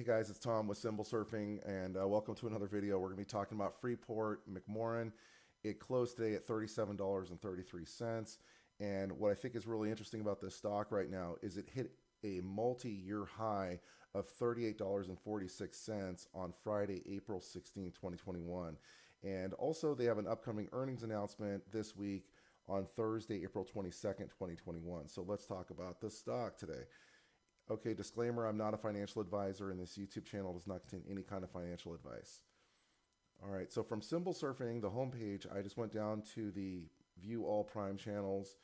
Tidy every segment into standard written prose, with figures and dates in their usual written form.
Hey guys, it's Tom with Symbol Surfing, and welcome to another video. We're going to be talking about Freeport, Mcmoran. It closed today at $37.33. And what I think is really interesting about this stock right now is it hit a multi-year high of $38.46 on Friday, April 16, 2021. And also, they have an upcoming earnings announcement this week on Thursday, April 22nd, 2021. So let's talk about the stock today. Okay, disclaimer, I'm not a financial advisor, and this YouTube channel does not contain any kind of financial advice. All right, so from Symbol Surfing, the homepage, I just went down to the View All Prime Channels,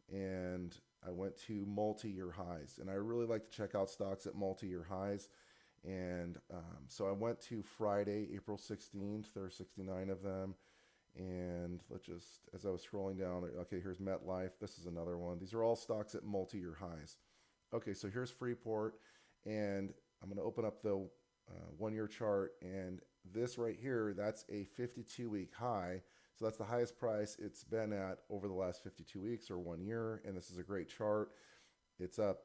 and I went to multi-year highs. And I really like to check out stocks at multi-year highs. And so I went to Friday, April 16th. There are 69 of them. And let's just, as I was scrolling down, okay, here's MetLife. This is another one. These are all stocks at multi-year highs. Okay, so here's Freeport, and I'm going to open up the one-year chart, and this right here, that's a 52-week high. So that's the highest price it's been at over the last 52 weeks or 1 year, and this is a great chart. It's up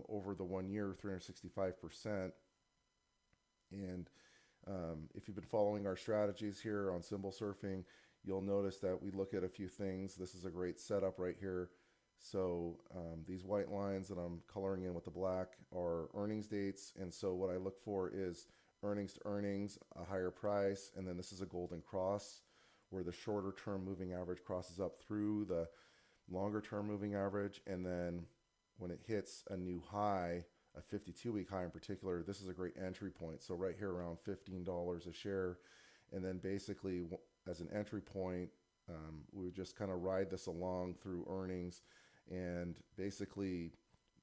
over the 1 year, 365%. And if you've been following our strategies here on Symbol Surfing, you'll notice that we look at a few things. This is a great setup right here. So these white lines that I'm coloring in with the black are earnings dates. And so what I look for is earnings to earnings, a higher price. And then this is a golden cross where the shorter term moving average crosses up through the longer term moving average. And then when it hits a new high, a 52-week high in particular, this is a great entry point. So right here around $15 a share. And then basically as an entry point, we would just kind of ride this along through earnings and basically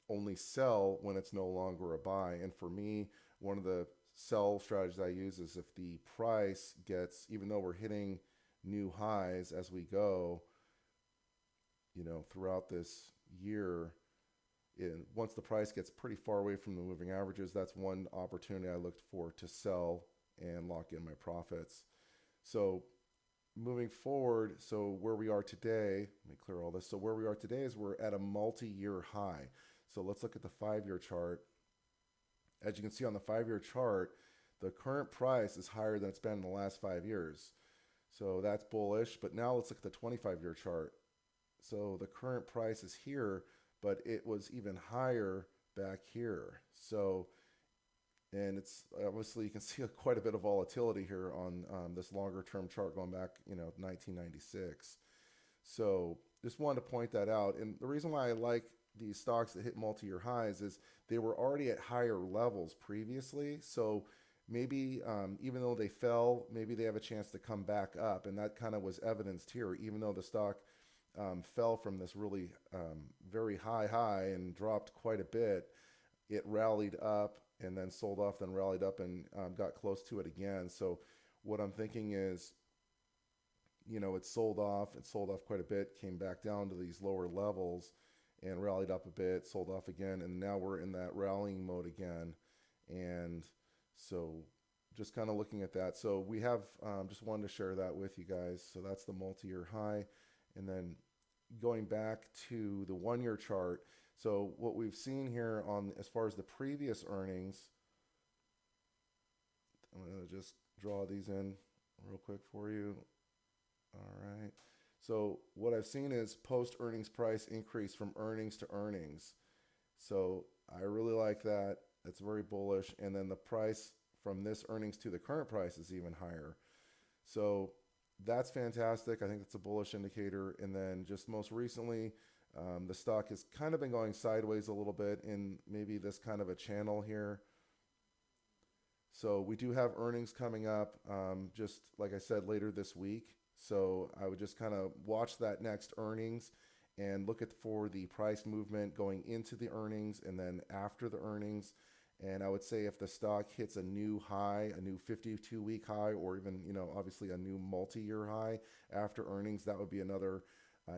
only sell when it's no longer a buy. And for me, one of the sell strategies I use is if the price gets, even though we're hitting new highs as we go, throughout this year, once the price gets pretty far away from the moving averages, that's one opportunity I looked for to sell and lock in my profits. So moving forward, so where we are today, let me clear all this. So where we are today is we're at a multi-year high. So let's look at the 5-year chart. As you can see on the 5-year chart, the current price is higher than it's been in the last 5 years. So that's bullish. But now let's look at the 25-year chart. So the current price is here, but it was even higher back here. So and it's obviously you can see quite a bit of volatility here on this longer term chart going back, 1996. So just wanted to point that out. And the reason why I like these stocks that hit multi-year highs is they were already at higher levels previously. So maybe even though they fell, maybe they have a chance to come back up. And that kind of was evidenced here, even though the stock fell from this really very high and dropped quite a bit. It rallied up and then sold off, then rallied up and got close to it again. So what I'm thinking is, it sold off quite a bit, came back down to these lower levels and rallied up a bit, sold off again, and now we're in that rallying mode again. And so just kind of looking at that. So we have, just wanted to share that with you guys. So that's the multi-year high. And then going back to the 1-year chart, so what we've seen here on as far as the previous earnings, I'm going to just draw these in real quick for you. All right. So what I've seen is post earnings price increase from earnings to earnings. So I really like that. That's very bullish. And then the price from this earnings to the current price is even higher. So that's fantastic. I think that's a bullish indicator. And then just most recently, the stock has kind of been going sideways a little bit in maybe this kind of a channel here. So we do have earnings coming up, just like I said, later this week. So I would just kind of watch that next earnings and look at for the price movement going into the earnings and then after the earnings. And I would say if the stock hits a new high, a new 52-week high, or even, obviously a new multi-year high after earnings, that would be another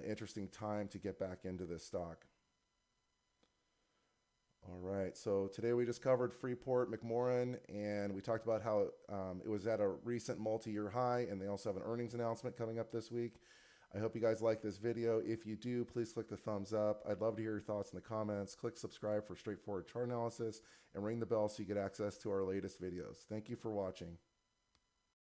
interesting time to get back into this stock. All right, so today we just covered Freeport, Mcmoran, and we talked about how it was at a recent multi-year high, and they also have an earnings announcement coming up this week. I hope you guys like this video. If you do, please click the thumbs up. I'd love to hear your thoughts in the comments. Click subscribe for straightforward chart analysis and ring the bell so you get access to our latest videos. Thank you for watching.